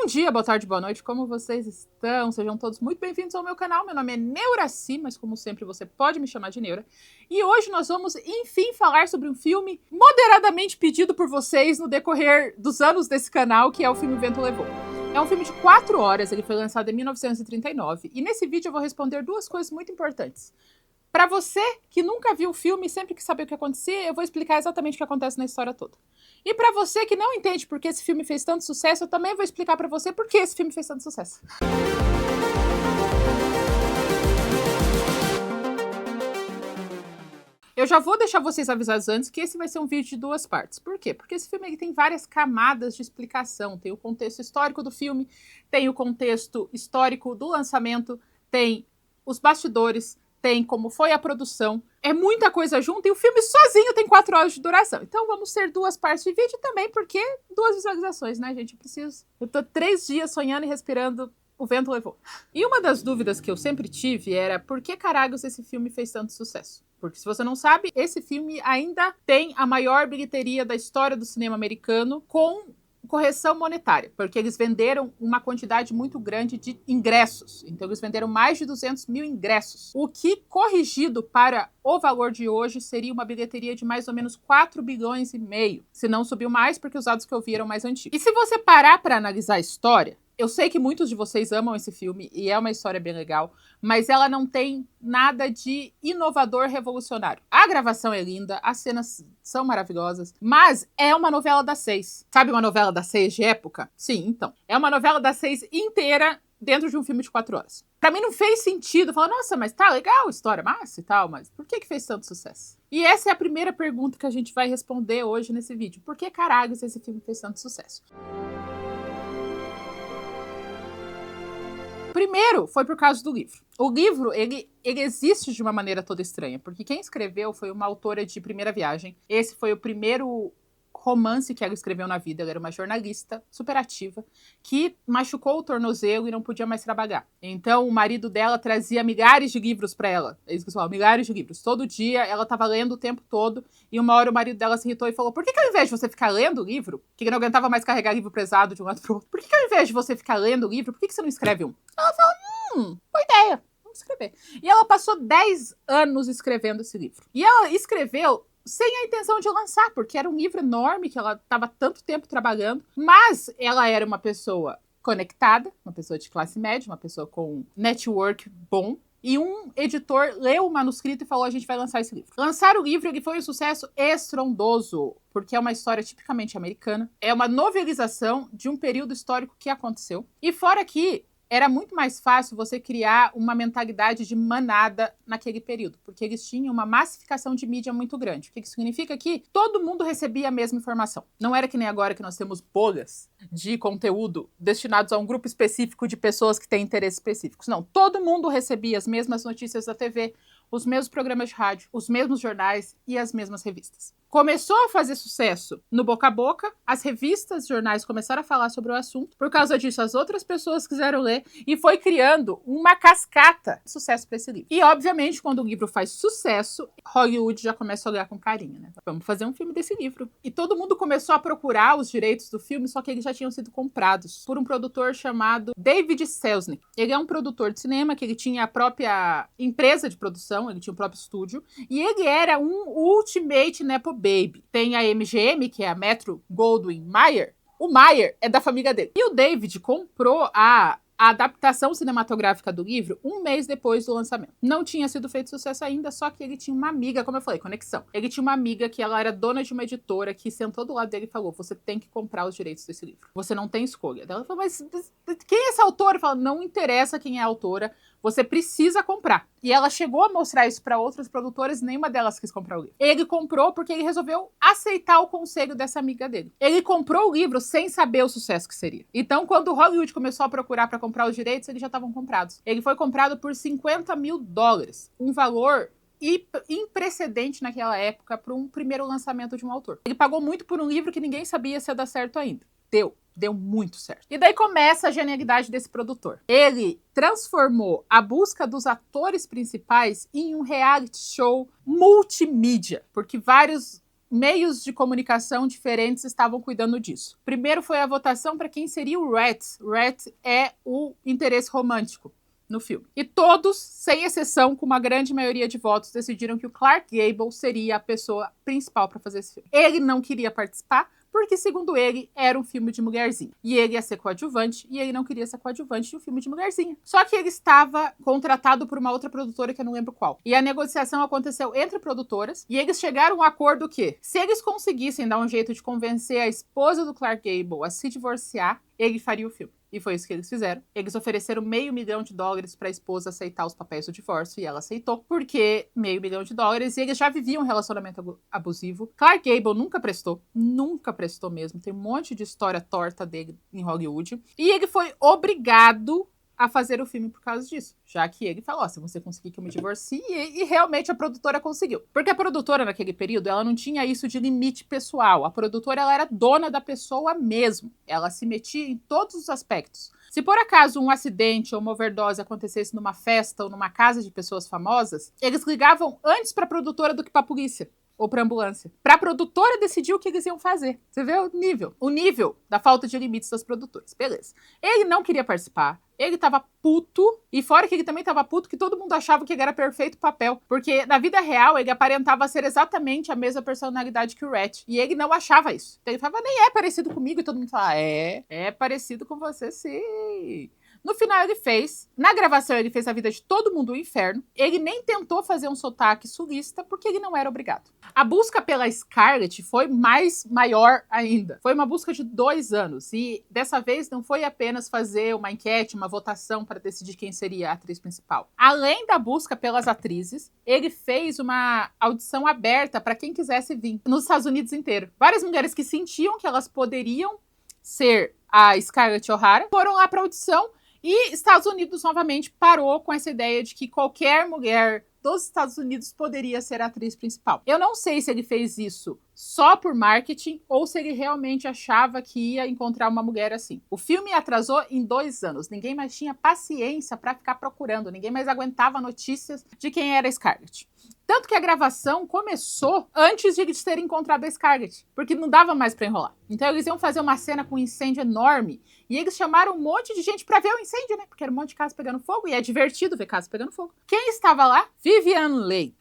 dia, boa tarde, boa noite, como vocês estão? Sejam todos muito bem-vindos ao meu canal. Meu nome é Neuraci, mas como sempre você pode me chamar de Neura. E hoje nós vamos, enfim, falar sobre um filme moderadamente pedido por vocês no decorrer dos anos desse canal, que é o filme O Vento Levou. É um filme de 4 horas, ele foi lançado em 1939, e nesse vídeo eu vou responder duas coisas muito importantes. Para você que nunca viu o filme e sempre quis saber o que acontecia, eu vou explicar exatamente o que acontece na história toda. E para você que não entende por que esse filme fez tanto sucesso, eu também vou explicar para você por que esse filme fez tanto sucesso. Eu já vou deixar vocês avisados antes que esse vai ser um vídeo de duas partes. Por quê? Porque esse filme ele tem várias camadas de explicação. Tem o contexto histórico do filme, tem o contexto histórico do lançamento, tem os bastidores, tem como foi a produção. É muita coisa junto e o filme sozinho tem 4 horas de duração. Então vamos ter duas partes de vídeo também, porque 2 visualizações, né, gente? Eu tô 3 dias sonhando e respirando O Vento Levou. E uma das dúvidas que eu sempre tive era por que caralhos esse filme fez tanto sucesso? Porque se você não sabe, esse filme ainda tem a maior bilheteria da história do cinema americano com correção monetária, porque eles venderam uma quantidade muito grande de ingressos. Então eles venderam mais de 200 mil ingressos, o que corrigido para o valor de hoje seria uma bilheteria de mais ou menos 4 bilhões e meio, se não subiu mais, porque os dados que eu vi eram mais antigos. E se você parar para analisar a história, eu sei que muitos de vocês amam esse filme e é uma história bem legal, mas ela não tem nada de inovador, revolucionário. A gravação é linda, as cenas são maravilhosas, mas é uma novela das 6. Sabe uma novela das 6 de época? Sim, então. É uma novela das 6 inteira dentro de um filme de 4 horas. Pra mim não fez sentido falar, nossa, mas tá legal, história massa e tal, mas por que fez tanto sucesso? E essa é a primeira pergunta que a gente vai responder hoje nesse vídeo. Por que caralhos esse filme fez tanto sucesso? Primeiro, foi por causa do livro. O livro, ele existe de uma maneira toda estranha, porque quem escreveu foi uma autora de primeira viagem. Esse foi o primeiro romance que ela escreveu na vida. Ela era uma jornalista super ativa, que machucou o tornozelo e não podia mais trabalhar. Então, o marido dela trazia milhares de livros para ela. É isso que eu falo, milhares de livros. Todo dia, ela estava lendo o tempo todo, e uma hora o marido dela se irritou e falou, por que ao invés de você ficar lendo o livro, que ele não aguentava mais carregar livro pesado de um lado pro outro, por que ao invés de você ficar lendo o livro, por que você não escreve um? Ela falou, boa ideia, vamos escrever. E ela passou 10 anos escrevendo esse livro. E ela escreveu sem a intenção de lançar, porque era um livro enorme que ela estava tanto tempo trabalhando, mas ela era uma pessoa conectada, uma pessoa de classe média, uma pessoa com network bom, e um editor leu o manuscrito e falou, a gente vai lançar esse livro. Lançar o livro, ele foi um sucesso estrondoso, porque é uma história tipicamente americana, é uma novelização de um período histórico que aconteceu, e fora que era muito mais fácil você criar uma mentalidade de manada naquele período, porque eles tinham uma massificação de mídia muito grande. O que significa que todo mundo recebia a mesma informação. Não era que nem agora que nós temos bolhas de conteúdo destinados a um grupo específico de pessoas que têm interesses específicos. Não, todo mundo recebia as mesmas notícias da TV, os mesmos programas de rádio, os mesmos jornais e as mesmas revistas. Começou a fazer sucesso no boca a boca, as revistas e jornais começaram a falar sobre o assunto, por causa disso as outras pessoas quiseram ler e foi criando uma cascata de sucesso para esse livro. E obviamente quando o livro faz sucesso, Hollywood já começa a olhar com carinho, né? Vamos fazer um filme desse livro. E todo mundo começou a procurar os direitos do filme, só que eles já tinham sido comprados por um produtor chamado David Selznick. Ele é um produtor de cinema que ele tinha a própria empresa de produção, ele tinha o próprio estúdio, e ele era um ultimate nepo baby. Tem a MGM, que é a Metro-Goldwyn-Mayer. O Mayer é da família dele. E o David comprou a adaptação cinematográfica do livro 1 mês depois do lançamento. Não tinha sido feito sucesso ainda, só que ele tinha uma amiga, como eu falei, conexão. Ele tinha uma amiga que ela era dona de uma editora que sentou do lado dele e falou, você tem que comprar os direitos desse livro. Você não tem escolha. Ela falou, mas quem é essa autora? Ele falou, não interessa quem é a autora, você precisa comprar. E ela chegou a mostrar isso para outras produtoras e nenhuma delas quis comprar o livro. Ele comprou porque ele resolveu aceitar o conselho dessa amiga dele. Ele comprou o livro sem saber o sucesso que seria. Então, quando Hollywood começou a procurar para comprar os direitos, eles já estavam comprados. Ele foi comprado por $50 mil, um valor imprecedente naquela época para um primeiro lançamento de um autor. Ele pagou muito por um livro que ninguém sabia se ia dar certo ainda. Deu muito certo. E daí começa a genialidade desse produtor. Ele transformou a busca dos atores principais em um reality show multimídia, porque vários meios de comunicação diferentes estavam cuidando disso. Primeiro foi a votação para quem seria o Rhett. Rhett é o interesse romântico no filme. E todos, sem exceção, com uma grande maioria de votos, decidiram que o Clark Gable seria a pessoa principal para fazer esse filme. Ele não queria participar, porque, segundo ele, era um filme de mulherzinha. E ele ia ser coadjuvante, e ele não queria ser coadjuvante de um filme de mulherzinha. Só que ele estava contratado por uma outra produtora, que eu não lembro qual. E a negociação aconteceu entre produtoras, e eles chegaram a um acordo que, se eles conseguissem dar um jeito de convencer a esposa do Clark Gable a se divorciar, ele faria o filme. E foi isso que eles fizeram. Eles ofereceram $500 mil para a esposa aceitar os papéis do divórcio, e ela aceitou, porque $500 mil, e eles já viviam um relacionamento abusivo. Clark Gable nunca prestou mesmo. Tem um monte de história torta dele em Hollywood. E ele foi obrigado a fazer o filme por causa disso. Já que ele falou, se você conseguir que eu me divorcie, e realmente a produtora conseguiu. Porque a produtora, naquele período, ela não tinha isso de limite pessoal. A produtora, ela era dona da pessoa mesmo. Ela se metia em todos os aspectos. Se por acaso um acidente ou uma overdose acontecesse numa festa ou numa casa de pessoas famosas, eles ligavam antes para a produtora do que para a polícia. Ou pra ambulância. Pra produtora decidir o que eles iam fazer. Você vê o nível. O nível da falta de limites das produtoras. Beleza. Ele não queria participar. Ele tava puto. E fora que ele também tava puto, que todo mundo achava que ele era perfeito papel. Porque na vida real, ele aparentava ser exatamente a mesma personalidade que o Rhett. E ele não achava isso. Então ele falava, nem é parecido comigo. E todo mundo falava, é parecido com você sim. No final ele fez, na gravação ele fez a vida de todo mundo um inferno, ele nem tentou fazer um sotaque sulista porque ele não era obrigado. A busca pela Scarlett foi maior ainda. Foi uma busca de 2 anos e dessa vez não foi apenas fazer uma enquete, uma votação para decidir quem seria a atriz principal. Além da busca pelas atrizes, ele fez uma audição aberta para quem quisesse vir nos Estados Unidos inteiro. Várias mulheres que sentiam que elas poderiam ser a Scarlett O'Hara foram lá para audição. E Estados Unidos, novamente, parou com essa ideia de que qualquer mulher dos Estados Unidos poderia ser a atriz principal. Eu não sei se ele fez isso só por marketing ou se ele realmente achava que ia encontrar uma mulher assim. O filme atrasou em 2 anos. Ninguém mais tinha paciência para ficar procurando. Ninguém mais aguentava notícias de quem era a Scarlett. Tanto que a gravação começou antes de eles terem encontrado a Scarlett, porque não dava mais para enrolar. Então eles iam fazer uma cena com um incêndio enorme e eles chamaram um monte de gente para ver o incêndio, né? Porque era um monte de casa pegando fogo e é divertido ver casa pegando fogo. Quem estava lá? Vivian Leigh.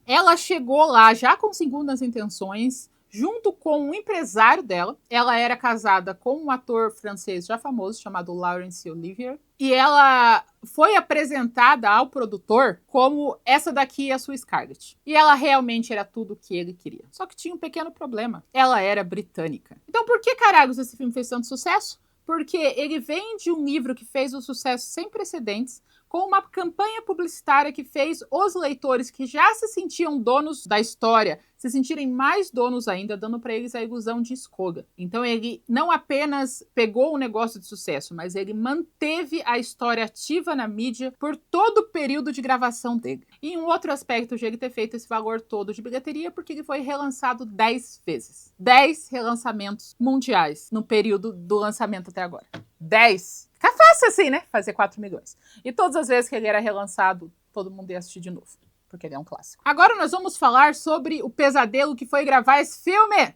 Ela chegou lá já com segundas intenções, junto com um empresário dela. Ela era casada com um ator francês já famoso, chamado Laurence Olivier. E ela foi apresentada ao produtor como essa daqui é a sua Scarlett. E ela realmente era tudo o que ele queria. Só que tinha um pequeno problema. Ela era britânica. Então por que caralhos esse filme fez tanto sucesso? Porque ele vem de um livro que fez um sucesso sem precedentes, com uma campanha publicitária que fez os leitores que já se sentiam donos da história se sentirem mais donos ainda, dando para eles a ilusão de escolha. Então ele não apenas pegou um negócio de sucesso, mas ele manteve a história ativa na mídia por todo o período de gravação dele. E um outro aspecto de ele ter feito esse valor todo de bilheteria, porque ele foi relançado 10 vezes. 10 relançamentos mundiais no período do lançamento até agora. 10. Fica fácil assim, né? Fazer 4 milhões. E todas as vezes que ele era relançado, todo mundo ia assistir de novo. Porque ele é um clássico. Agora nós vamos falar sobre o pesadelo que foi gravar esse filme.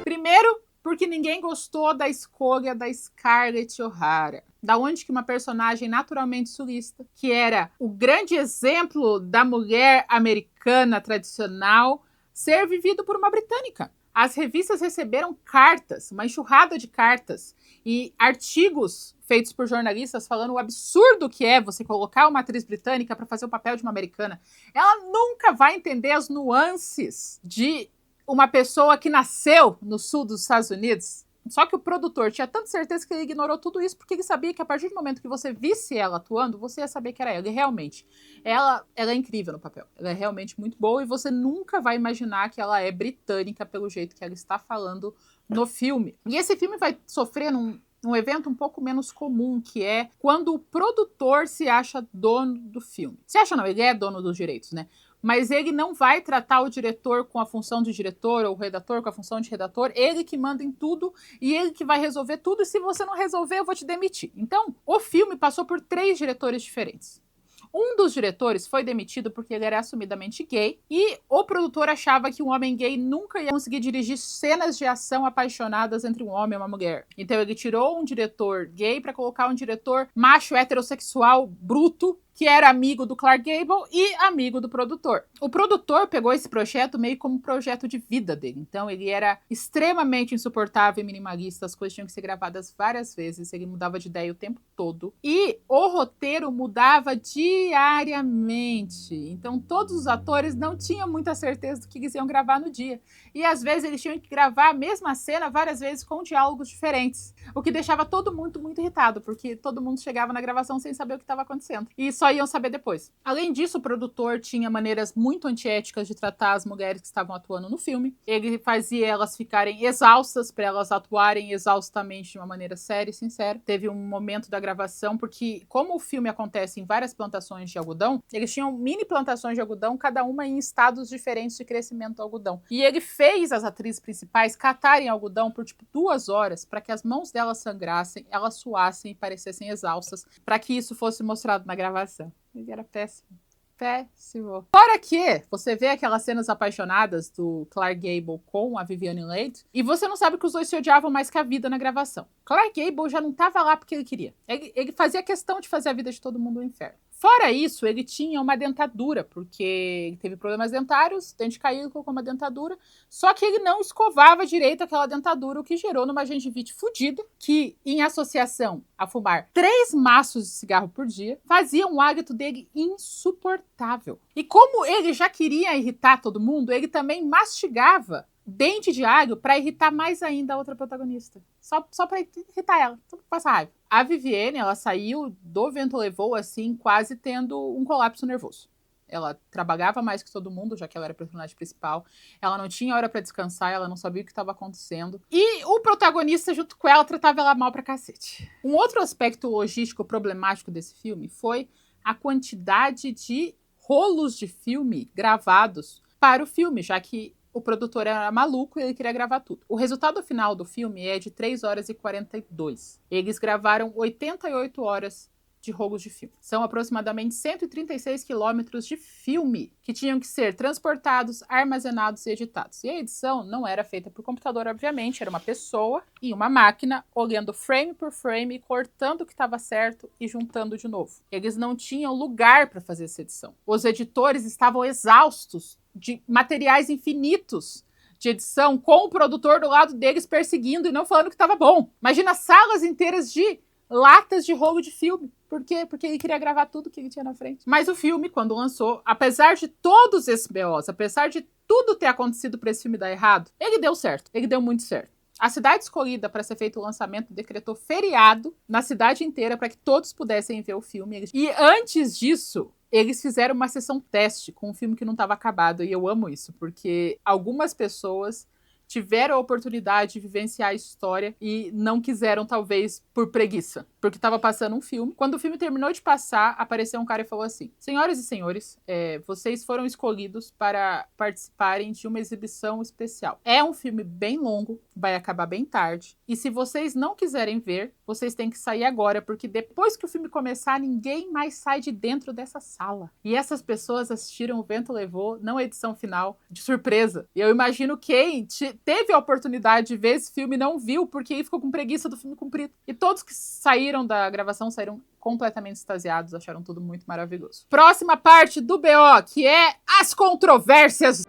Primeiro, porque ninguém gostou da escolha da Scarlett O'Hara. Da onde que uma personagem naturalmente sulista, que era o grande exemplo da mulher americana tradicional, ser vivido por uma britânica. As revistas receberam cartas, uma enxurrada de cartas e artigos feitos por jornalistas falando o absurdo que é você colocar uma atriz britânica para fazer o papel de uma americana. Ela nunca vai entender as nuances de uma pessoa que nasceu no sul dos Estados Unidos. Só que o produtor tinha tanta certeza que ele ignorou tudo isso, porque ele sabia que a partir do momento que você visse ela atuando, você ia saber que era ela. E realmente, ela é incrível no papel. Ela é realmente muito boa e você nunca vai imaginar que ela é britânica pelo jeito que ela está falando no filme. E esse filme vai sofrer um evento um pouco menos comum, que é quando o produtor se acha dono do filme. Se acha não, ele é dono dos direitos, né? Mas ele não vai tratar o diretor com a função de diretor ou o redator com a função de redator, ele que manda em tudo e ele que vai resolver tudo, e se você não resolver, eu vou te demitir. Então, o filme passou por 3 diretores diferentes. Um dos diretores foi demitido porque ele era assumidamente gay e o produtor achava que um homem gay nunca ia conseguir dirigir cenas de ação apaixonadas entre um homem e uma mulher. Então ele tirou um diretor gay para colocar um diretor macho heterossexual bruto que era amigo do Clark Gable e amigo do produtor. O produtor pegou esse projeto meio como um projeto de vida dele. Então, ele era extremamente insuportável e minimalista. As coisas tinham que ser gravadas várias vezes. Ele mudava de ideia o tempo todo. E o roteiro mudava diariamente. Então, todos os atores não tinham muita certeza do que eles iam gravar no dia. E, às vezes, eles tinham que gravar a mesma cena várias vezes com diálogos diferentes. O que deixava todo mundo muito irritado, porque todo mundo chegava na gravação sem saber o que estava acontecendo. E só iam saber depois. Além disso, o produtor tinha maneiras muito antiéticas de tratar as mulheres que estavam atuando no filme. Ele fazia elas ficarem exaustas para elas atuarem exaustamente de uma maneira séria e sincera. Teve um momento da gravação, porque como o filme acontece em várias plantações de algodão, eles tinham mini plantações de algodão, cada uma em estados diferentes de crescimento do algodão. E ele fez as atrizes principais catarem algodão por 2 horas para que as mãos delas sangrassem, elas suassem e parecessem exaustas, para que isso fosse mostrado na gravação. Ele era péssimo. Péssimo. Fora que você vê aquelas cenas apaixonadas do Clark Gable com a Viviane Leigh e você não sabe que os dois se odiavam mais que a vida na gravação. Clark Gable já não estava lá porque ele queria. Ele fazia questão de fazer a vida de todo mundo um inferno. Fora isso, ele tinha uma dentadura, porque ele teve problemas dentários, dente caído, colocou uma dentadura, só que ele não escovava direito aquela dentadura, o que gerou numa gengivite fodida, que, em associação a fumar 3 maços de cigarro por dia, fazia um hálito dele insuportável. E como ele já queria irritar todo mundo, ele também mastigava dente de alho para irritar mais ainda a outra protagonista. Só para irritar ela, só pra passar raiva. A Viviane, ela saiu do Vento Levou, assim, quase tendo um colapso nervoso. Ela trabalhava mais que todo mundo, já que ela era a personagem principal. Ela não tinha hora para descansar, ela não sabia o que estava acontecendo. E o protagonista, junto com ela, tratava ela mal pra cacete. Um outro aspecto logístico problemático desse filme foi a quantidade de rolos de filme gravados para o filme, já que o produtor era maluco e ele queria gravar tudo. O resultado final do filme é de 3 horas e 42. Eles gravaram 88 horas de rolos de filme. São aproximadamente 136 quilômetros de filme que tinham que ser transportados, armazenados e editados. E a edição não era feita por computador, obviamente, era uma pessoa e uma máquina olhando frame por frame, cortando o que estava certo e juntando de novo. Eles não tinham lugar para fazer essa edição. Os editores estavam exaustos de materiais infinitos de edição, com o produtor do lado deles perseguindo e não falando que estava bom. Imagina salas inteiras de latas de rolo de filme. Por quê? Porque ele queria gravar tudo que ele tinha na frente. Mas o filme, quando lançou, apesar de todos esses BOs, apesar de tudo ter acontecido para esse filme dar errado, ele deu certo. Ele deu muito certo. A cidade escolhida para ser feito o lançamento decretou feriado na cidade inteira para que todos pudessem ver o filme. E antes disso, eles fizeram uma sessão teste com um filme que não estava acabado. E eu amo isso, porque algumas pessoas tiveram a oportunidade de vivenciar a história e não quiseram, talvez, por preguiça. Porque estava passando um filme. Quando o filme terminou de passar, apareceu um cara e falou assim: senhoras e senhores, vocês foram escolhidos para participarem de uma exibição especial. É um filme bem longo, vai acabar bem tarde. E se vocês não quiserem ver, vocês têm que sair agora, porque depois que o filme começar, ninguém mais sai de dentro dessa sala. E essas pessoas assistiram O Vento Levou, não a edição final, de surpresa. E eu imagino quem teve a oportunidade de ver esse filme e não viu, porque ele ficou com preguiça do filme comprido. E todos que saíram da gravação saíram completamente extasiados, acharam tudo muito maravilhoso. Próxima parte do BO, que é as controvérsias.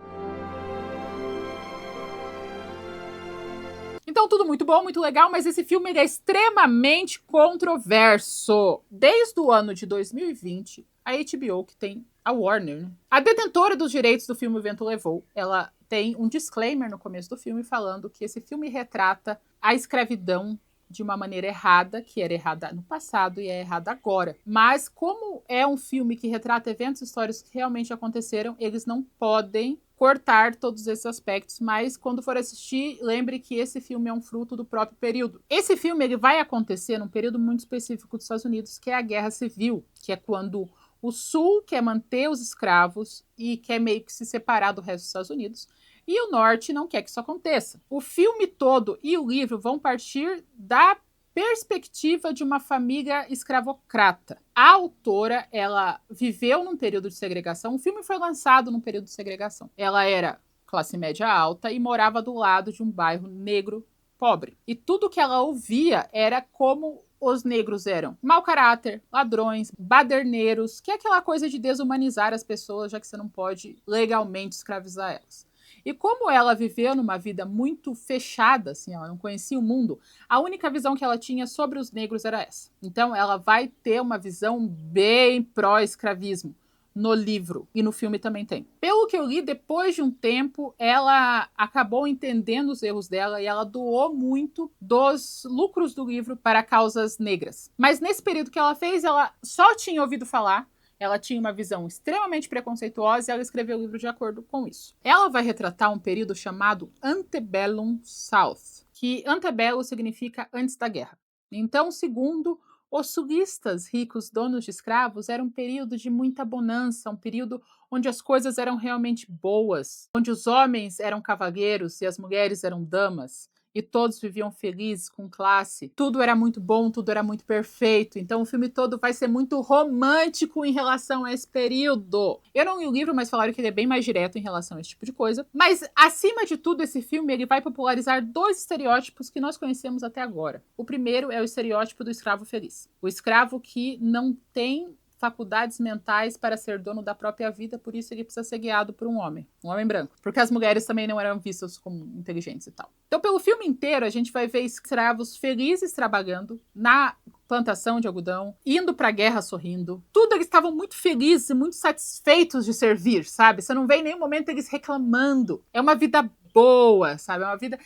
Então, tudo muito bom, muito legal, mas esse filme ele é extremamente controverso. Desde o ano de 2020, a HBO, que tem a Warner, né? A detentora dos direitos do filme O Vento Levou, ela tem um disclaimer no começo do filme falando que esse filme retrata a escravidão de uma maneira errada, que era errada no passado e é errada agora. Mas como é um filme que retrata eventos históricos que realmente aconteceram, eles não podem cortar todos esses aspectos, mas quando for assistir, lembre que esse filme é um fruto do próprio período. Esse filme ele vai acontecer num período muito específico dos Estados Unidos, que é a Guerra Civil, que é quando o Sul quer manter os escravos e quer meio que se separar do resto dos Estados Unidos, e o Norte não quer que isso aconteça. O filme todo e o livro vão partir da perspectiva de uma família escravocrata. A autora, ela viveu num período de segregação. O filme foi lançado num período de segregação. Ela era classe média alta e morava do lado de um bairro negro pobre. E tudo que ela ouvia era como os negros eram mau caráter, ladrões, baderneiros, que é aquela coisa de desumanizar as pessoas, já que você não pode legalmente escravizar elas. E como ela viveu numa vida muito fechada, assim, ela não conhecia o mundo, a única visão que ela tinha sobre os negros era essa. Então ela vai ter uma visão bem pró-escravismo no livro, e no filme também tem. Pelo que eu li, depois de um tempo, ela acabou entendendo os erros dela e ela doou muito dos lucros do livro para causas negras. Mas nesse período que ela fez, ela só tinha ouvido falar, ela tinha uma visão extremamente preconceituosa e ela escreveu o livro de acordo com isso. Ela vai retratar um período chamado Antebellum South, que antebellum significa antes da guerra. Então, segundo os sulistas ricos, donos de escravos, era um período de muita bonança, um período onde as coisas eram realmente boas, onde os homens eram cavalheiros e as mulheres eram damas, e todos viviam felizes, com classe. Tudo era muito bom, tudo era muito perfeito. Então o filme todo vai ser muito romântico em relação a esse período. Eu não li o livro, mas falaram que ele é bem mais direto em relação a esse tipo de coisa. Mas, acima de tudo, esse filme ele vai popularizar dois estereótipos que nós conhecemos até agora. O primeiro é o estereótipo do escravo feliz. O escravo que não tem faculdades mentais para ser dono da própria vida, por isso ele precisa ser guiado por um homem branco, porque as mulheres também não eram vistas como inteligentes e tal. Então, pelo filme inteiro, a gente vai ver escravos felizes trabalhando na plantação de algodão, indo pra guerra sorrindo. Tudo eles estavam muito felizes e muito satisfeitos de servir, sabe? Você não vê em nenhum momento eles reclamando. É uma vida boa, sabe? É uma vida...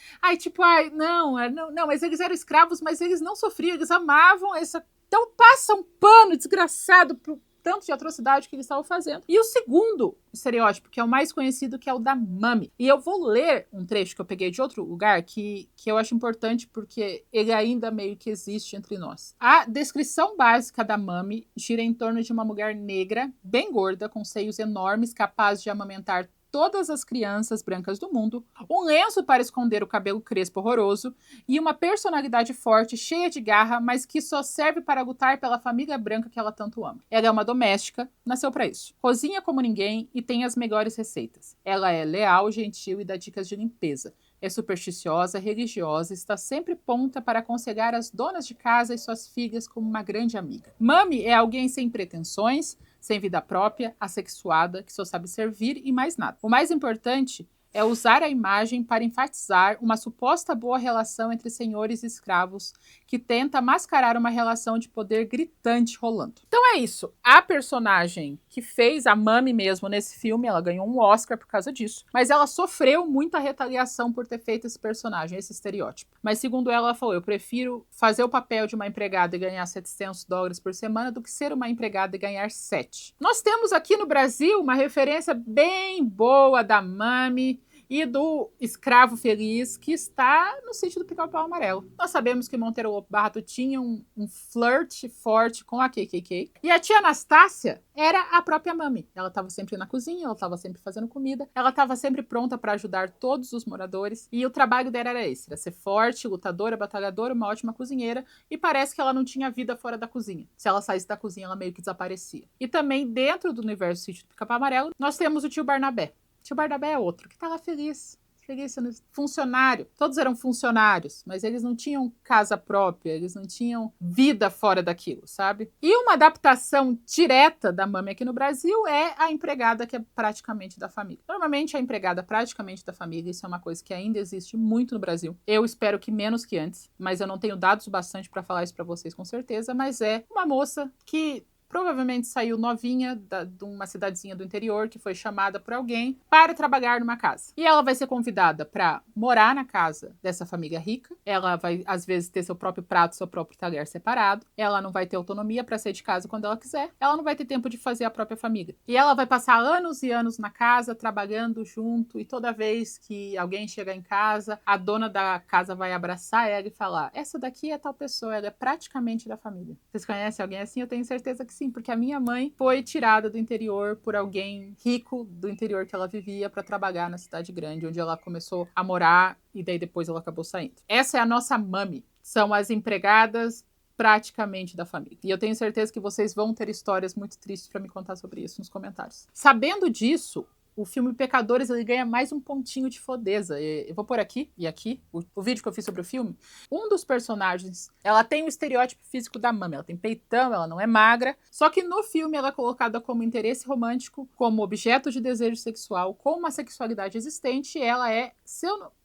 Não, mas eles eram escravos, mas eles não sofriam, eles amavam essa... Então passa um pano desgraçado pro tanto de atrocidade que eles estavam fazendo. E o segundo estereótipo, que é o mais conhecido, que é o da Mami. E eu vou ler um trecho que eu peguei de outro lugar, que eu acho importante porque ele ainda meio que existe entre nós. A descrição básica da Mami gira em torno de uma mulher negra, bem gorda, com seios enormes, capaz de amamentar todas as crianças brancas do mundo, um lenço para esconder o cabelo crespo horroroso e uma personalidade forte, cheia de garra, mas que só serve para lutar pela família branca que ela tanto ama. Ela é uma doméstica, nasceu para isso. Cozinha como ninguém e tem as melhores receitas. Ela é leal, gentil e dá dicas de limpeza. É supersticiosa, religiosa, está sempre pronta para aconselhar as donas de casa e suas filhas como uma grande amiga. Mami é alguém sem pretensões, sem vida própria, assexuada, que só sabe servir e mais nada. O mais importante é usar a imagem para enfatizar uma suposta boa relação entre senhores e escravos que tenta mascarar uma relação de poder gritante rolando. Então é isso. A personagem que fez a Mami mesmo nesse filme, ela ganhou um Oscar por causa disso, mas ela sofreu muita retaliação por ter feito esse personagem, esse estereótipo. Mas segundo ela falou, eu prefiro fazer o papel de uma empregada e ganhar $700 por semana do que ser uma empregada e ganhar 7. Nós temos aqui no Brasil uma referência bem boa da Mami e do escravo feliz que está no sítio do Pica-Pau Amarelo. Nós sabemos que Monteiro Lobato tinha um flirt forte com a KKK. E a tia Anastácia era a própria Mami. Ela estava sempre na cozinha, ela estava sempre fazendo comida, ela estava sempre pronta para ajudar todos os moradores. E o trabalho dela era esse, era ser forte, lutadora, batalhadora, uma ótima cozinheira. E parece que ela não tinha vida fora da cozinha. Se ela saísse da cozinha, ela meio que desaparecia. E também dentro do universo sítio do Pica-Pau Amarelo, nós temos o tio Barnabé. Tio Barnabé é outro, que tá lá feliz, sendo funcionário. Todos eram funcionários, mas eles não tinham casa própria, eles não tinham vida fora daquilo, sabe? E uma adaptação direta da Mami aqui no Brasil é a empregada que é praticamente da família. Normalmente a empregada praticamente da família, isso é uma coisa que ainda existe muito no Brasil. Eu espero que menos que antes, mas eu não tenho dados bastante para falar isso para vocês com certeza, mas é uma moça que provavelmente saiu novinha de uma cidadezinha do interior que foi chamada por alguém para trabalhar numa casa. E ela vai ser convidada para morar na casa dessa família rica. Ela vai, às vezes, ter seu próprio prato, seu próprio talher separado. Ela não vai ter autonomia para sair de casa quando ela quiser. Ela não vai ter tempo de fazer a própria família. E ela vai passar anos e anos na casa, trabalhando junto. E toda vez que alguém chega em casa, a dona da casa vai abraçar ela e falar: essa daqui é tal pessoa, ela é praticamente da família. Vocês conhecem alguém assim? Eu tenho certeza que sim, porque a minha mãe foi tirada do interior por alguém rico do interior que ela vivia para trabalhar na cidade grande, onde ela começou a morar e daí depois ela acabou saindo. Essa é a nossa Mami. São as empregadas praticamente da família. E eu tenho certeza que vocês vão ter histórias muito tristes para me contar sobre isso nos comentários. Sabendo disso, o filme Pecadores, ele ganha mais um pontinho de fodeza. Eu vou pôr aqui e aqui o vídeo que eu fiz sobre o filme. Um dos personagens, ela tem o estereótipo físico da mama. Ela tem peitão, ela não é magra. Só que no filme ela é colocada como interesse romântico, como objeto de desejo sexual, com uma sexualidade existente. E ela é,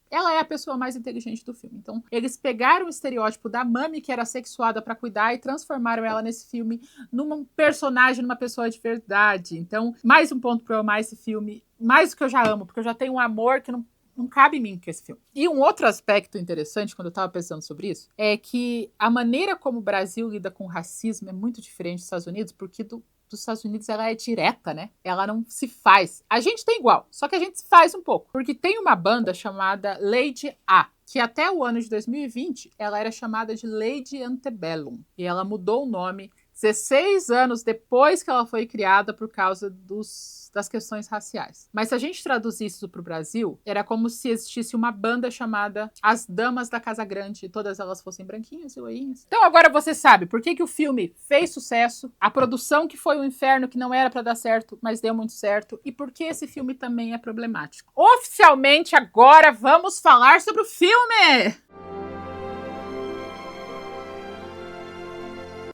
ela é a pessoa mais inteligente do filme. Então, eles pegaram o estereótipo da Mami, que era sexuada pra cuidar, e transformaram ela nesse filme num personagem, numa pessoa de verdade. Então, mais um ponto pra eu amar esse filme. Mais do que eu já amo, porque eu já tenho um amor que não cabe em mim com esse filme. E um outro aspecto interessante, quando eu tava pensando sobre isso, é que a maneira como o Brasil lida com o racismo é muito diferente dos Estados Unidos, porque dos Estados Unidos ela é direta, né? Ela não se faz. A gente tem igual, só que a gente se faz um pouco. Porque tem uma banda chamada Lady A, que até o ano de 2020 ela era chamada de Lady Antebellum. E ela mudou o nome 16 anos depois que ela foi criada por causa das questões raciais. Mas se a gente traduzisse isso para o Brasil, era como se existisse uma banda chamada As Damas da Casa Grande, e todas elas fossem branquinhas e loirinhas. Então agora você sabe por que o filme fez sucesso, a produção que foi um inferno, que não era para dar certo, mas deu muito certo, e por que esse filme também é problemático. Oficialmente agora vamos falar sobre o filme!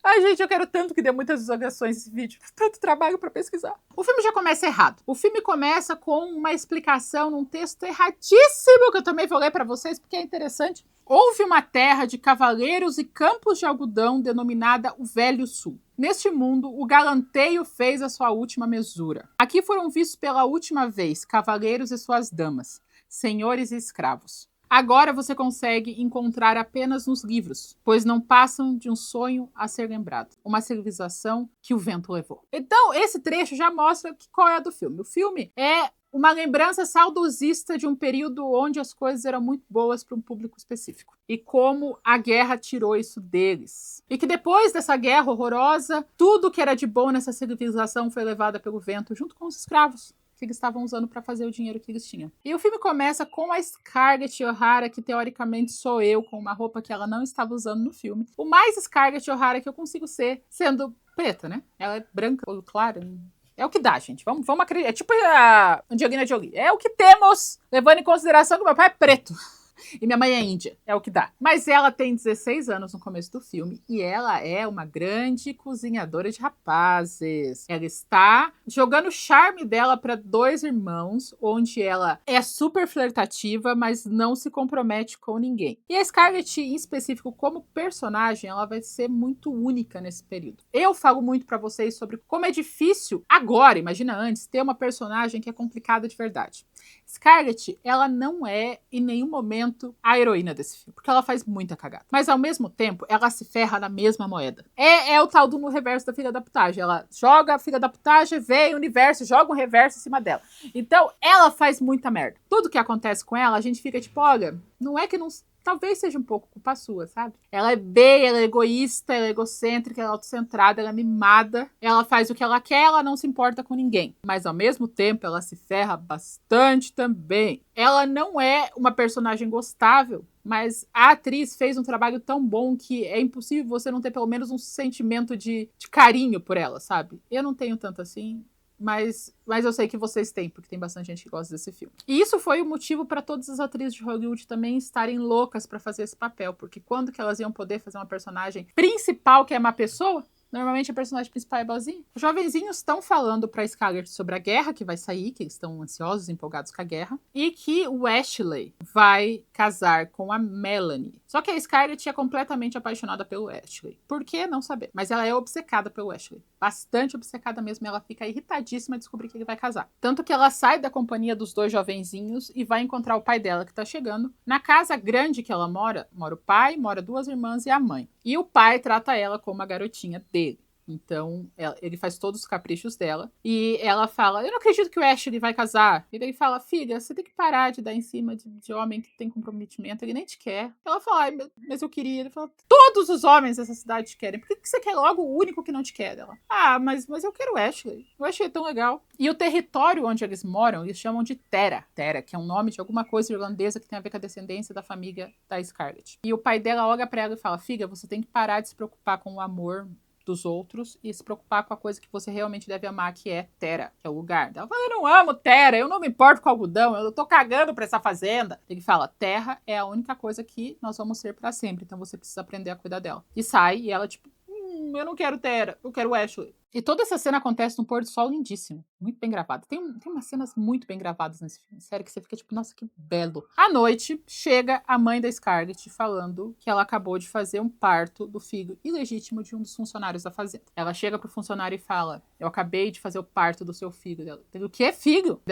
Ai, gente, eu quero tanto que dê muitas visualizações esse vídeo. Tanto trabalho pra pesquisar. O filme já começa errado. O filme começa com uma explicação num texto erradíssimo, que eu também vou ler pra vocês, porque é interessante. Houve uma terra de cavaleiros e campos de algodão denominada o Velho Sul. Neste mundo, o galanteio fez a sua última mesura. Aqui foram vistos pela última vez cavaleiros e suas damas, senhores e escravos. Agora você consegue encontrar apenas nos livros, pois não passam de um sonho a ser lembrado. Uma civilização que o vento levou. Então, esse trecho já mostra qual é a do filme. O filme é uma lembrança saudosista de um período onde as coisas eram muito boas para um público específico. E como a guerra tirou isso deles. E que depois dessa guerra horrorosa, tudo que era de bom nessa civilização foi levado pelo vento, junto com os escravos que eles estavam usando para fazer o dinheiro que eles tinham. E o filme começa com a Scarlett O'Hara, que teoricamente sou eu, com uma roupa que ela não estava usando no filme. O mais Scarlett O'Hara que eu consigo ser, sendo preta, né? Ela é branca, olho claro. É o que dá, gente. Vamos acreditar. É tipo a Angelina Jolie. É o que temos, levando em consideração que meu pai é preto. E minha mãe é índia, é o que dá. Mas ela tem 16 anos no começo do filme e ela é uma grande cozinhadora de rapazes. Ela está jogando o charme dela para dois irmãos, onde ela é super flertativa, mas não se compromete com ninguém. E a Scarlett, em específico, como personagem, ela vai ser muito única nesse período. Eu falo muito para vocês sobre como é difícil agora, imagina antes, ter uma personagem que é complicada de verdade. Scarlett, ela não é em nenhum momento a heroína desse filme, porque ela faz muita cagada. Mas ao mesmo tempo, ela se ferra na mesma moeda. É o tal do no reverso da filha da putagem. Ela joga a filha da putagem, vem o universo, joga um reverso em cima dela. Então, ela faz muita merda. Tudo que acontece com ela, a gente fica tipo, olha, não é que não... Talvez seja um pouco culpa sua, sabe? Ela é bem, ela é egoísta, ela é egocêntrica, ela é autocentrada, ela é mimada. Ela faz o que ela quer, ela não se importa com ninguém. Mas ao mesmo tempo, ela se ferra bastante também. Ela não é uma personagem gostável, mas a atriz fez um trabalho tão bom que é impossível você não ter pelo menos um sentimento de carinho por ela, sabe? Eu não tenho tanto assim. Mas eu sei que vocês têm, porque tem bastante gente que gosta desse filme. E isso foi o motivo para todas as atrizes de Hollywood também estarem loucas para fazer esse papel, porque quando que elas iam poder fazer uma personagem principal que é uma pessoa? Normalmente a personagem principal é boazinha. Os jovenzinhos estão falando pra Scarlett sobre a guerra que vai sair, que eles estão ansiosos, empolgados com a guerra, e que o Ashley vai casar com a Melanie. Só que a Scarlett é completamente apaixonada pelo Ashley. Por que? Não saber. Mas ela é obcecada pelo Ashley. Bastante obcecada mesmo. Ela fica irritadíssima de descobrir que ele vai casar. Tanto que ela sai da companhia dos dois jovenzinhos e vai encontrar o pai dela, que tá chegando. Na casa grande que ela mora o pai, mora duas irmãs e a mãe. E o pai trata ela como a garotinha dele. Então, ele faz todos os caprichos dela. E ela fala, eu não acredito que o Ashley vai casar. E ele fala, filha, você tem que parar de dar em cima de homem que tem comprometimento. Ele nem te quer. Ela fala, mas eu queria. Ele fala, todos os homens dessa cidade te querem. Por que você quer logo o único que não te quer? Ela, mas eu quero o Ashley. O Ashley é tão legal. E o território onde eles moram, eles chamam de Terra. Terra, que é um nome de alguma coisa irlandesa que tem a ver com a descendência da família da Scarlett. E o pai dela olha pra ela e fala, filha, você tem que parar de se preocupar com o amor dos outros e se preocupar com a coisa que você realmente deve amar, que é Terra, que é o lugar. Ela fala, eu não amo Terra, eu não me importo com algodão, eu tô cagando pra essa fazenda. Ele fala, Terra é a única coisa que nós vamos ser pra sempre, então você precisa aprender a cuidar dela. E sai, e ela tipo, eu não quero Terra, eu quero Ashley. E toda essa cena acontece num pôr do sol lindíssimo, muito bem gravado. Tem umas cenas muito bem gravadas nesse filme, sério, que você fica tipo, nossa, que belo. À noite, chega a mãe da Scarlett falando que ela acabou de fazer um parto do filho ilegítimo de um dos funcionários da fazenda. Ela chega pro funcionário e fala, eu acabei de fazer o parto do seu filho. Dela, o que é filho?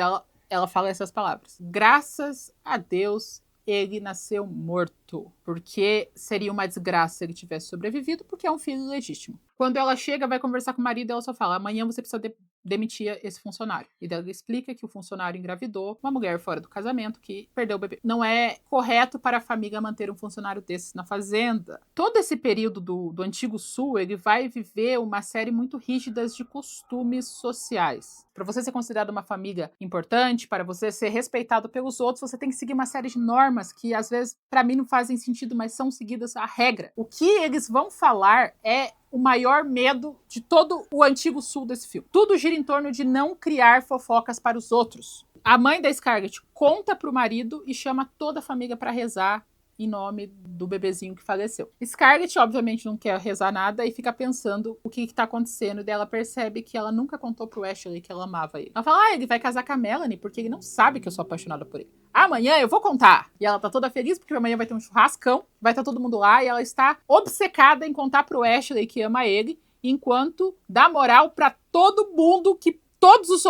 Ela fala essas palavras. Graças a Deus, ele nasceu morto, porque seria uma desgraça se ele tivesse sobrevivido, porque é um filho legítimo. Quando ela chega, vai conversar com o marido, ela só fala, amanhã você precisa demitir esse funcionário. E daí ela explica que o funcionário engravidou uma mulher fora do casamento que perdeu o bebê. Não é correto para a família manter um funcionário desse na fazenda. Todo esse período do Antigo Sul, ele vai viver uma série muito rígida de costumes sociais. Para você ser considerado uma família importante, para você ser respeitado pelos outros, você tem que seguir uma série de normas que, às vezes, para mim não fazem sentido, mas são seguidas a regra. O que eles vão falar é o maior medo de todo o Antigo Sul desse filme. Tudo gira em torno de não criar fofocas para os outros. A mãe da Scarlett conta pro marido e chama toda a família para rezar em nome do bebezinho que faleceu. Scarlett, obviamente, não quer rezar nada e fica pensando o que tá acontecendo. E daí ela percebe que ela nunca contou pro Ashley que ela amava ele. Ela fala, ele vai casar com a Melanie porque ele não sabe que eu sou apaixonada por ele. Amanhã eu vou contar. E ela tá toda feliz porque amanhã vai ter um churrascão, vai estar todo mundo lá e ela está obcecada em contar pro Ashley que ama ele, enquanto dá moral pra todo mundo, que todos os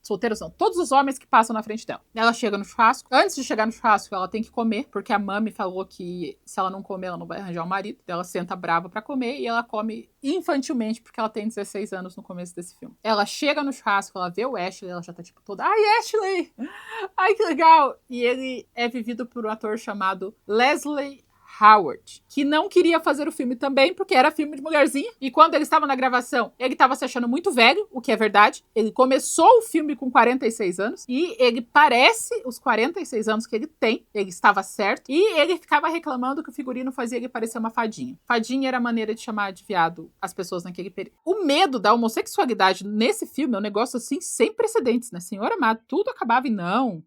solteiros são todos os homens que passam na frente dela. Ela chega no churrasco. Antes de chegar no churrasco, ela tem que comer, porque a mami falou que se ela não comer, ela não vai arranjar um marido. Ela senta brava pra comer e ela come infantilmente, porque ela tem 16 anos no começo desse filme. Ela chega no churrasco, ela vê o Ashley, ela já tá tipo toda, ai, Ashley! Ai, que legal! E ele é vivido por um ator chamado Leslie Howard, que não queria fazer o filme também, porque era filme de mulherzinha. E quando ele estava na gravação, ele estava se achando muito velho, o que é verdade. Ele começou o filme com 46 anos e ele parece os 46 anos que ele tem. Ele estava certo. E ele ficava reclamando que o figurino fazia ele parecer uma fadinha. Fadinha era a maneira de chamar de viado as pessoas naquele período. O medo da homossexualidade nesse filme é um negócio assim sem precedentes, né? Senhor amado, tudo acabava em não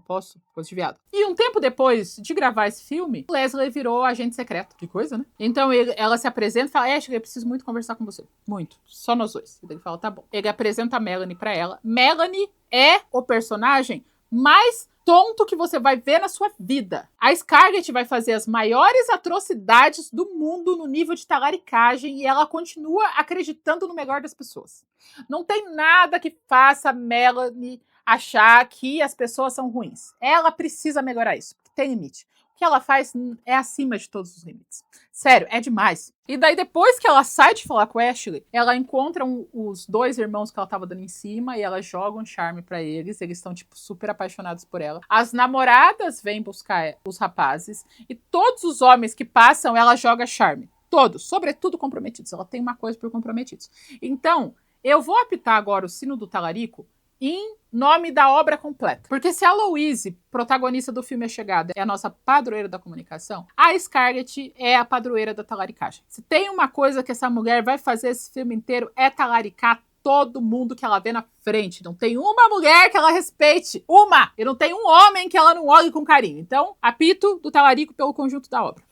posso, coisa de viado. E um tempo depois de gravar esse filme, Leslie virou agente secreto. Que coisa, né? Então ela se apresenta e fala, Ashley, eu preciso muito conversar com você. Muito. Só nós dois. E ele fala, tá bom. Ele apresenta a Melanie pra ela. Melanie é o personagem mais tonto que você vai ver na sua vida. A Scarlett vai fazer as maiores atrocidades do mundo no nível de talaricagem e ela continua acreditando no melhor das pessoas. Não tem nada que faça a Melanie achar que as pessoas são ruins. Ela precisa melhorar isso. Tem limite. O que ela faz é acima de todos os limites. Sério, é demais. E daí, depois que ela sai de falar com o Ashley, ela encontra os dois irmãos que ela tava dando em cima e ela joga um charme pra eles. Eles estão, tipo, super apaixonados por ela. As namoradas vêm buscar os rapazes e todos os homens que passam, ela joga charme. Todos, sobretudo comprometidos. Ela tem uma coisa por comprometidos. Então, eu vou apitar agora o sino do talarico em nome da obra completa. Porque se a Louise, protagonista do filme A Chegada, é a nossa padroeira da comunicação, a Scarlett é a padroeira da talaricagem. Se tem uma coisa que essa mulher vai fazer esse filme inteiro é talaricar todo mundo que ela vê na frente. Não tem uma mulher que ela respeite. Uma! E não tem um homem que ela não olhe com carinho. Então, apito do talarico pelo conjunto da obra.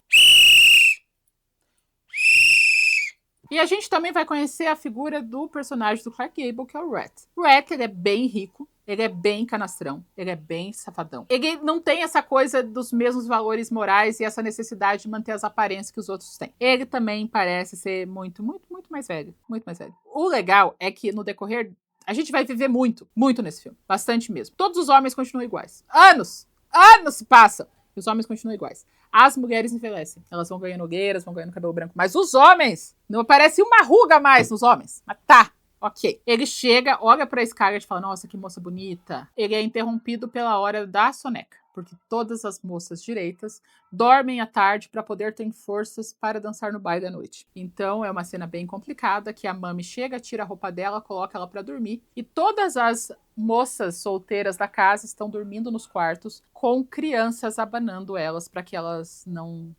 E a gente também vai conhecer a figura do personagem do Clark Gable, que é o Rhett. Rhett, ele é bem rico, ele é bem canastrão, ele é bem safadão. Ele não tem essa coisa dos mesmos valores morais e essa necessidade de manter as aparências que os outros têm. Ele também parece ser muito, muito, muito mais velho. Muito mais velho. O legal é que no decorrer, a gente vai viver muito, muito nesse filme. Bastante mesmo. Todos os homens continuam iguais. Anos se passam. E os homens continuam iguais. As mulheres envelhecem. Elas vão ganhando olheiras, vão ganhando cabelo branco. Mas os homens, não aparece uma ruga mais nos homens. Mas tá. Ok. Ele chega, olha pra Scarlett e fala, nossa, que moça bonita. Ele é interrompido pela hora da soneca. Porque todas as moças direitas dormem à tarde para poder ter forças para dançar no baile à noite. Então é uma cena bem complicada, que a Mami chega, tira a roupa dela, coloca ela para dormir. E todas as moças solteiras da casa estão dormindo nos quartos com crianças abanando elas para que elas não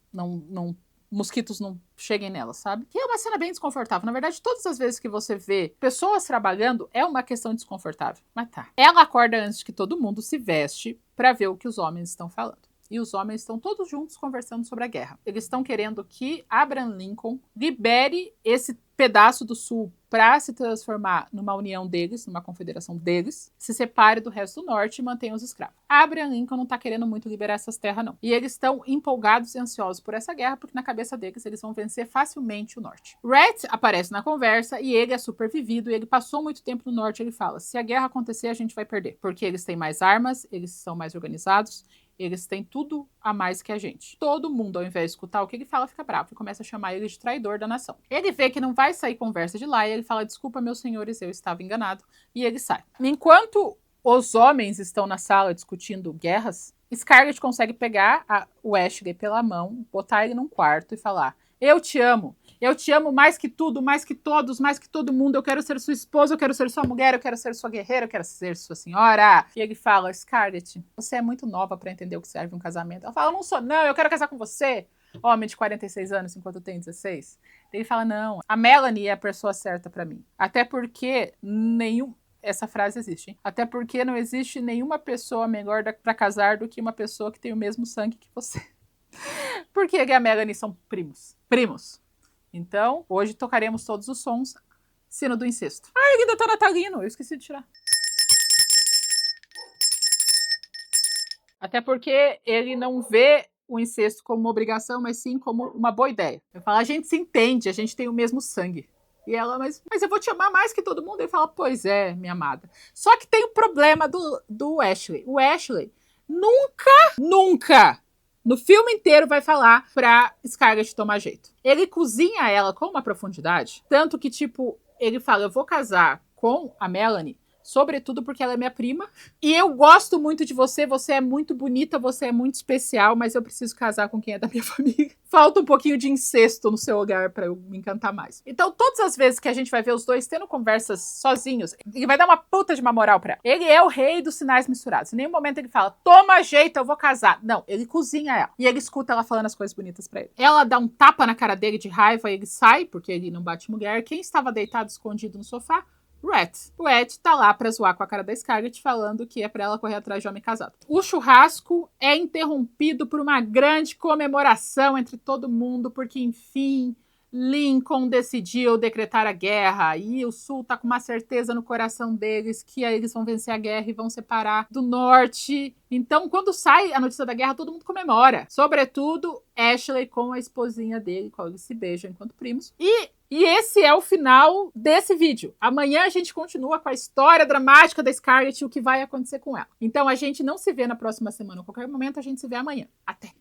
mosquitos não cheguem nelas, sabe? Que é uma cena bem desconfortável. Na verdade, todas as vezes que você vê pessoas trabalhando, é uma questão desconfortável. Mas tá. Ela acorda antes que todo mundo se veste para ver o que os homens estão falando. E os homens estão todos juntos conversando sobre a guerra. Eles estão querendo que Abraham Lincoln libere esse pedaço do sul para se transformar numa união deles, numa confederação deles, se separe do resto do norte e mantenha os escravos. Abraham Lincoln não está querendo muito liberar essas terras, não. E eles estão empolgados e ansiosos por essa guerra, porque na cabeça deles eles vão vencer facilmente o norte. Rhett aparece na conversa e ele é super vivido, e ele passou muito tempo no norte. Ele fala, se a guerra acontecer, a gente vai perder, porque eles têm mais armas, eles são mais organizados, eles têm tudo a mais que a gente. Todo mundo, ao invés de escutar o que ele fala, fica bravo e começa a chamar ele de traidor da nação. Ele vê que não vai sair conversa de lá e ele fala, desculpa, meus senhores, eu estava enganado. E ele sai. Enquanto os homens estão na sala discutindo guerras, Scarlett consegue pegar o Ashley pela mão, botar ele num quarto e falar, eu te amo. Eu te amo mais que tudo, mais que todos, mais que todo mundo. Eu quero ser sua esposa, eu quero ser sua mulher, eu quero ser sua guerreira, eu quero ser sua senhora. E ele fala, Scarlett, você é muito nova pra entender o que serve um casamento. Ela fala, não sou não, eu quero casar com você. Homem de 46 anos, enquanto eu tenho 16. Ele fala, não, a Melanie é a pessoa certa pra mim. Até porque essa frase existe, hein? Até porque não existe nenhuma pessoa melhor pra casar do que uma pessoa que tem o mesmo sangue que você. Porque ele e a Melanie são primos. Primos. Então, hoje tocaremos todos os sons. Sino do incesto. Ah, ele ainda tá natalino. Eu esqueci de tirar. Até porque ele não vê o incesto como uma obrigação, mas sim como uma boa ideia. Eu falo, a gente se entende, a gente tem o mesmo sangue. E ela, mas eu vou te amar mais que todo mundo. Ele fala, pois é, minha amada. Só que tem o problema do Ashley. O Ashley nunca no filme inteiro vai falar pra Scarlett tomar jeito. Ele cozinha ela com uma profundidade, tanto que, tipo, ele fala, eu vou casar com a Melanie, sobretudo porque ela é minha prima, e eu gosto muito de você, você é muito bonita, você é muito especial, mas eu preciso casar com quem é da minha família. Falta um pouquinho de incesto no seu olhar pra eu me encantar mais. Então, todas as vezes que a gente vai ver os dois tendo conversas sozinhos, ele vai dar uma puta de uma moral pra ela. Ele é o rei dos sinais misturados. Em nenhum momento ele fala, toma jeito, eu vou casar. Não, ele cozinha ela. E ele escuta ela falando as coisas bonitas pra ele. Ela dá um tapa na cara dele de raiva, ele sai, porque ele não bate mulher. Quem estava deitado, escondido no sofá? Rhett. O Rhett tá lá pra zoar com a cara da Scarlett, falando que é pra ela correr atrás de homem casado. O churrasco é interrompido por uma grande comemoração entre todo mundo, porque, enfim, Lincoln decidiu decretar a guerra e o Sul tá com uma certeza no coração deles que aí eles vão vencer a guerra e vão separar do Norte. Então, quando sai a notícia da guerra, todo mundo comemora. Sobretudo, Ashley com a esposinha dele, qual eles se beijam enquanto primos. E esse é o final desse vídeo. Amanhã a gente continua com a história dramática da Scarlett e o que vai acontecer com ela. Então a gente não se vê na próxima semana. A qualquer momento a gente se vê amanhã. Até!